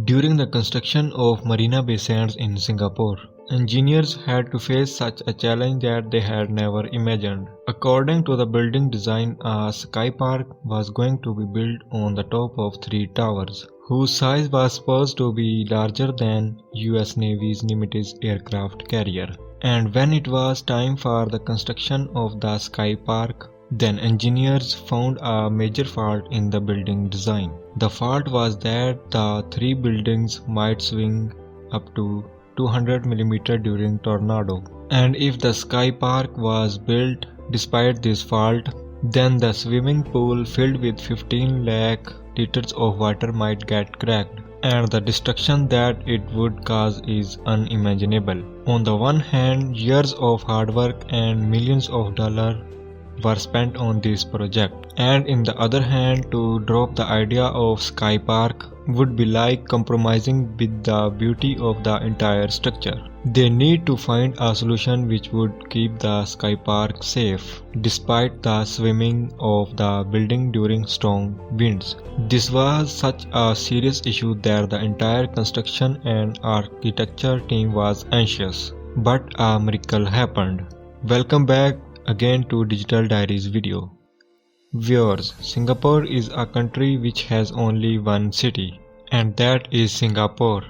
During the construction of Marina Bay Sands in Singapore, engineers had to face such a challenge that they had never imagined. According to the building design, a sky park was going to be built on the top of three towers, whose size was supposed to be larger than US Navy's Nimitz aircraft carrier. And when it was time for the construction of the sky park, then engineers found a major fault in the building design. The fault was that the three buildings might swing up to 200 mm during tornado. And if the sky park was built despite this fault, then the swimming pool filled with 15 lakh liters of water might get cracked, and the destruction that it would cause is unimaginable. On the one hand, years of hard work and millions of dollars were spent on this project, and in the other hand, to drop the idea of sky park would be like compromising with the beauty of the entire structure. They need to find a solution which would keep the sky park safe despite the swimming of the building during strong winds. This was such a serious issue that the entire construction and architecture team was anxious. But a miracle happened. Welcome back again to Digital Diaries video. Viewers, Singapore is a country which has only one city, and that is Singapore.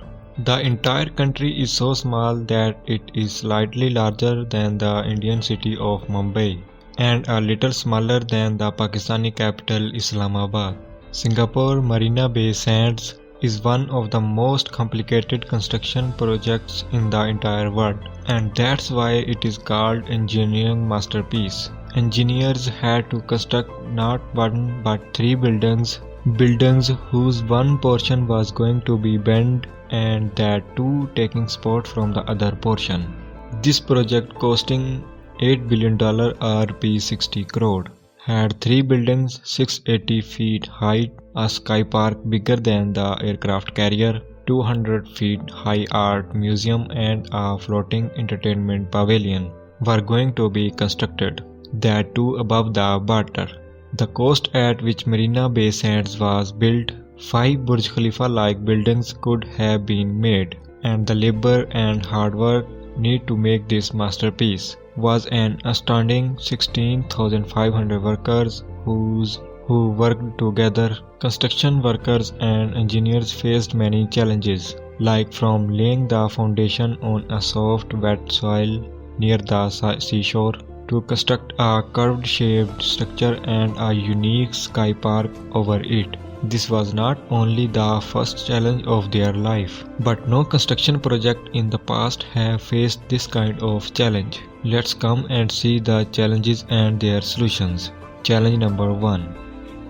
The entire country is so small that it is slightly larger than the Indian city of Mumbai and a little smaller than the Pakistani capital Islamabad. Singapore Marina Bay Sands is one of the most complicated construction projects in the entire world, and that's why it is called engineering masterpiece. Engineers had to construct not one but three buildings whose one portion was going to be bent and that two taking spot from the other portion. This project, costing $8 billion Rp 60 crore, had three buildings 680 feet high, a sky park bigger than the aircraft carrier, 200 feet high art museum and a floating entertainment pavilion were going to be constructed, that too above the water. The cost at which Marina Bay Sands was built, 5 Burj Khalifa-like buildings could have been made, and the labor and hard work needed to make this masterpiece was an astounding 16,500 workers who worked together. Construction workers and engineers faced many challenges, like from laying the foundation on a soft, wet soil near the seashore to construct a curved-shaped structure and a unique sky park over it. This was not only the first challenge of their life, but no construction project in the past have faced this kind of challenge. Let's come and see the challenges and their solutions. Challenge number 1.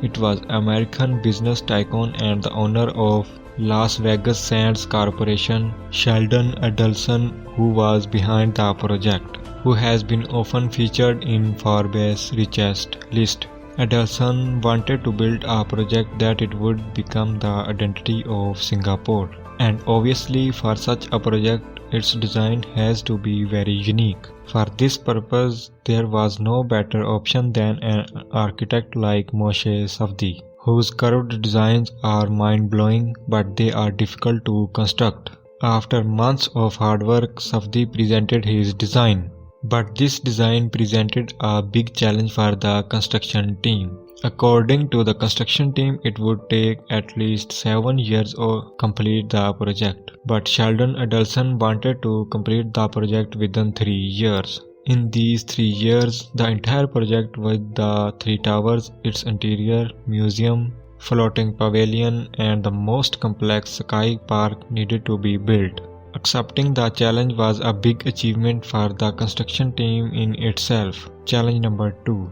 It was American business tycoon and the owner of Las Vegas Sands Corporation, Sheldon Adelson, who was behind the project, who has been often featured in Forbes' richest list. Adelson wanted to build a project that it would become the identity of Singapore, and obviously for such a project its design has to be very unique. For this purpose there was no better option than an architect like Moshe Safdie, whose curved designs are mind-blowing but they are difficult to construct. After months of hard work, Safdie presented his design. But this design presented a big challenge for the construction team. According to the construction team, it would take at least 7 years to complete the project. But Sheldon Adelson wanted to complete the project within 3 years. In these 3 years, the entire project with the 3 towers, its interior, museum, floating pavilion, and the most complex sky park needed to be built. Accepting the challenge was a big achievement for the construction team in itself. Challenge number 2.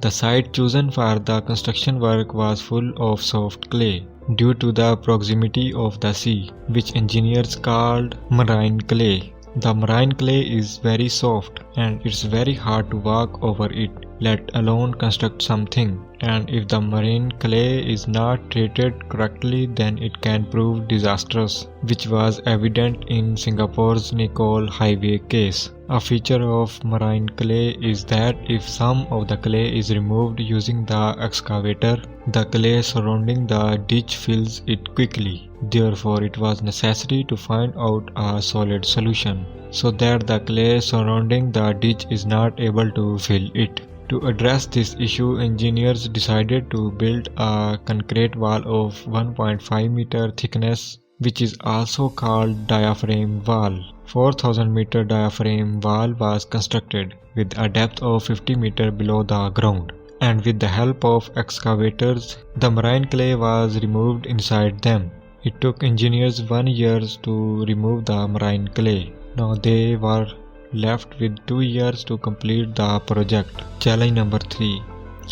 The site chosen for the construction work was full of soft clay due to the proximity of the sea, which engineers called marine clay. The marine clay is very soft and it's very hard to walk over it, let alone construct something. and if the marine clay is not treated correctly then it can prove disastrous, which was evident in Singapore's Nicole Highway case. A feature of marine clay is that if some of the clay is removed using the excavator, the clay surrounding the ditch fills it quickly. Therefore, it was necessary to find out a solid solution so that the clay surrounding the ditch is not able to fill it. To address this issue, engineers decided to build a concrete wall of 1.5 meter thickness, which is also called diaphragm wall. 4,000 meter diaphragm wall was constructed with a depth of 50 meter below the ground, and with the help of excavators, the marine clay was removed inside them. It took engineers 1 year to remove the marine clay. Now they were left with 2 years to complete the project. Challenge number 3.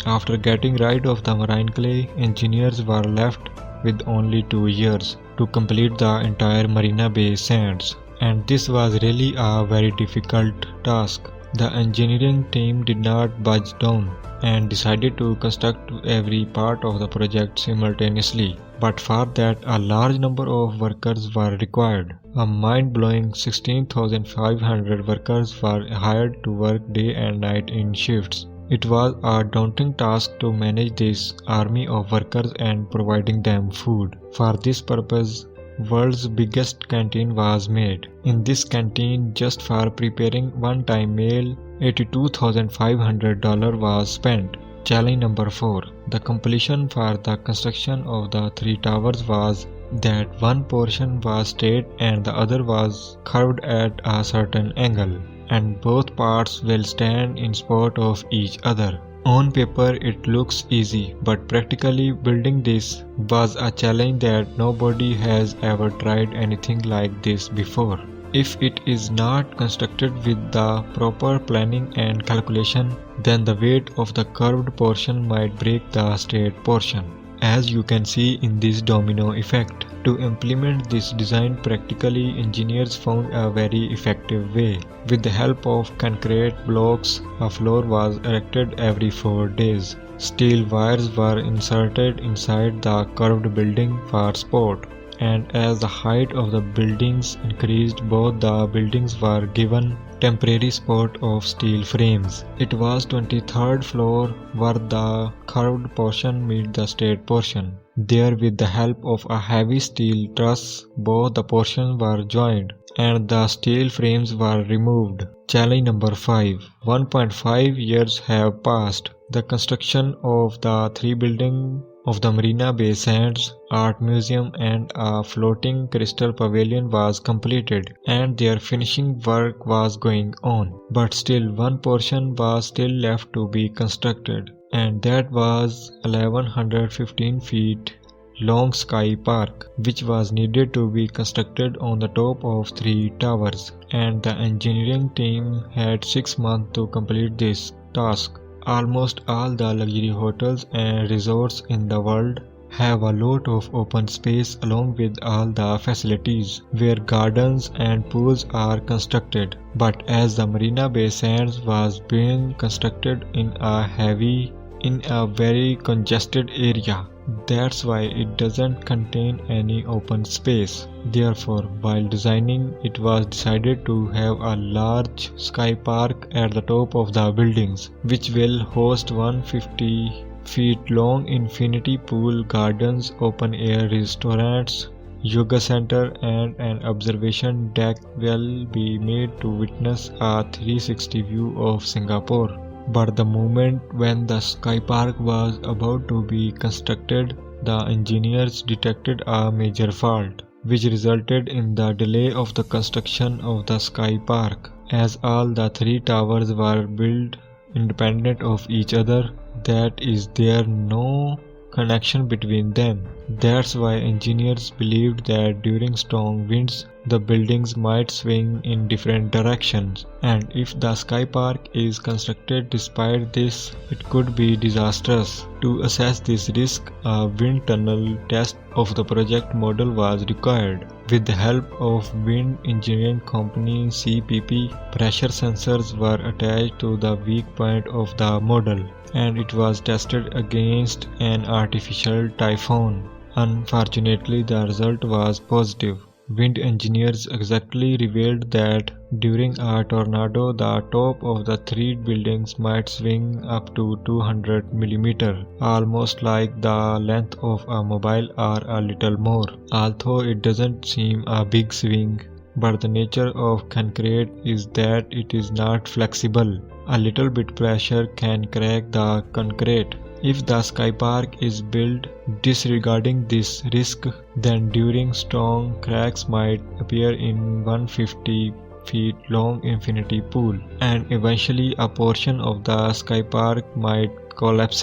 After getting rid of the marine clay, engineers were left with only 2 years to complete the entire Marina Bay sands. And this was really a very difficult task. The engineering team did not budge down and decided to construct every part of the project simultaneously. But for that, a large number of workers were required. A mind-blowing 16,500 workers were hired to work day and night in shifts. It was a daunting task to manage this army of workers and providing them food. For this purpose, world's biggest canteen was made. In this canteen, just for preparing one-time meal, $82,500 was spent. Challenge number 4. The completion for the construction of the 3 towers was that one portion was straight and the other was curved at a certain angle, and both parts will stand in spot of each other. On paper it looks easy, but practically building this was a challenge that nobody has ever tried anything like this before. If it is not constructed with the proper planning and calculation, then the weight of the curved portion might break the straight portion, as you can see in this domino effect. To implement this design practically, engineers found a very effective way. With the help of concrete blocks, a floor was erected every 4 days. Steel wires were inserted inside the curved building for support, and as the height of the buildings increased, both the buildings were given temporary support of steel frames. It was 23rd floor where the curved portion met the straight portion. There, with the help of a heavy steel truss, both the portions were joined and the steel frames were removed. Challenge number 5. 1.5 years have passed. The construction of the 3 buildings of the Marina Bay Sands Art Museum and a floating crystal pavilion was completed, and their finishing work was going on. But still, one portion was still left to be constructed, and that was 1115 feet long Sky Park, which was needed to be constructed on the top of 3 towers, and the engineering team had 6 months to complete this task. Almost all the luxury hotels and resorts in the world have a lot of open space along with all the facilities where gardens and pools are constructed. But as the Marina Bay Sands was being constructed in a very congested area, that's why it doesn't contain any open space. Therefore, while designing, it was decided to have a large sky park at the top of the buildings, which will host 150 feet long infinity pool, gardens, open air restaurants, yoga center, and an observation deck will be made to witness a 360 view of Singapore. But the moment when the sky park was about to be constructed, the engineers detected a major fault, which resulted in the delay of the construction of the sky park. As all the 3 towers were built independent of each other, that is, there no connection between them. That's why engineers believed that during strong winds, the buildings might swing in different directions, and if the sky park is constructed despite this, it could be disastrous. To assess this risk, a wind tunnel test of the project model was required. With the help of wind engineering company CPP, pressure sensors were attached to the weak point of the model, and it was tested against an artificial typhoon. Unfortunately, the result was positive. Wind engineers exactly revealed that during a tornado, the top of the three buildings might swing up to 200 mm, almost like the length of a mobile or a little more. Although it doesn't seem a big swing, but the nature of concrete is that it is not flexible. A little bit pressure can crack the concrete. If the sky park is built disregarding this risk, then during storm cracks might appear in 150 feet long infinity pool, and eventually a portion of the sky park might collapse.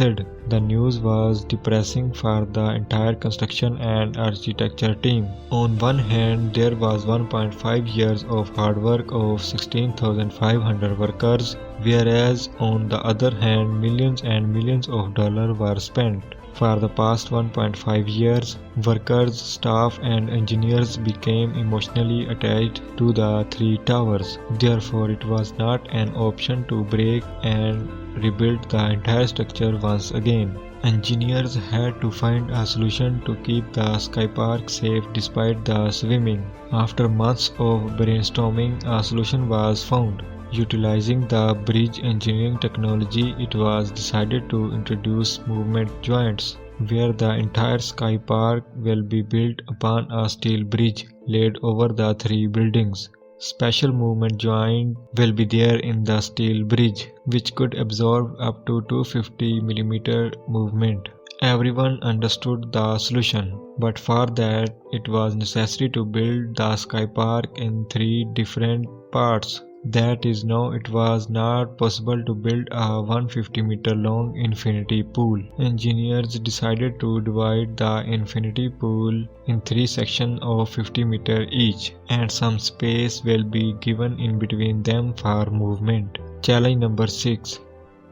The news was depressing for the entire construction and architecture team. On one hand, there was 1.5 years of hard work of 16,500 workers, whereas on the other hand, millions and millions of dollars were spent. For the past 1.5 years, workers, staff and engineers became emotionally attached to the three towers. Therefore, it was not an option to break and rebuild the entire structure once again. Engineers had to find a solution to keep the sky park safe despite the swimming. After months of brainstorming, a solution was found. Utilizing the bridge engineering technology, it was decided to introduce movement joints, where the entire sky park will be built upon a steel bridge laid over the three buildings. Special movement joint will be there in the steel bridge, which could absorb up to 250 mm movement. Everyone understood the solution, but for that it was necessary to build the sky park in three different parts. That is, now it was not possible to build a 150-meter long infinity pool. Engineers decided to divide the infinity pool in three sections of 50 meters each, and some space will be given in between them for movement. Challenge number 6.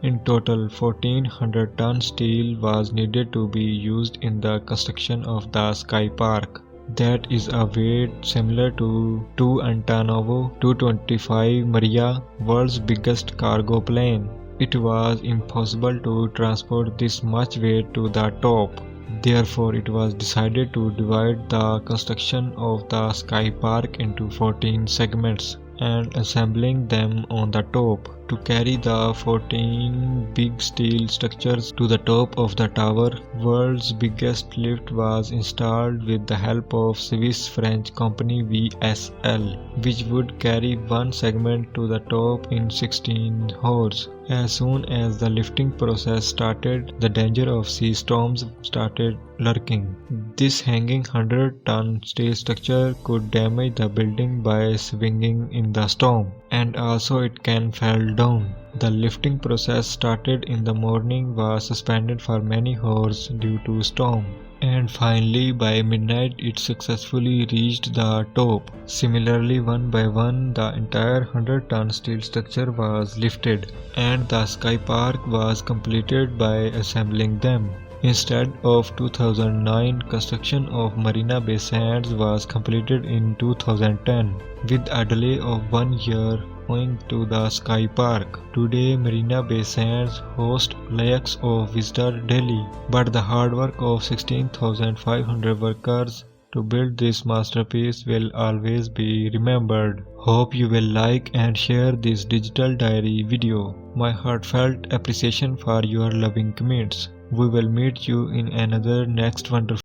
In total, 1400 ton steel was needed to be used in the construction of the sky park. That is a weight similar to Antonov 225 Maria, world's biggest cargo plane. It was impossible to transport this much weight to the top. Therefore, it was decided to divide the construction of the sky park into 14 segments and assembling them on the top. To carry the 14 big steel structures to the top of the tower, world's biggest lift was installed with the help of Swiss-French company VSL, which would carry one segment to the top in 16 hours. As soon as the lifting process started, the danger of sea storms started lurking. This hanging 100-ton steel structure could damage the building by swinging in the storm, and also it can fall down. The lifting process started in the morning, was suspended for many hours due to storm, and finally by midnight it successfully reached the top. Similarly, one by one the entire 100-ton steel structure was lifted, and the sky park was completed by assembling them. Instead of 2009, construction of Marina Bay Sands was completed in 2010, with a delay of 1 year owing to the sky park. Today, Marina Bay Sands hosts lakhs of visitors daily, but the hard work of 16,500 workers to build this masterpiece will always be remembered. Hope you will like and share this digital diary video. My heartfelt appreciation for your loving comments. We will meet you in another next wonderful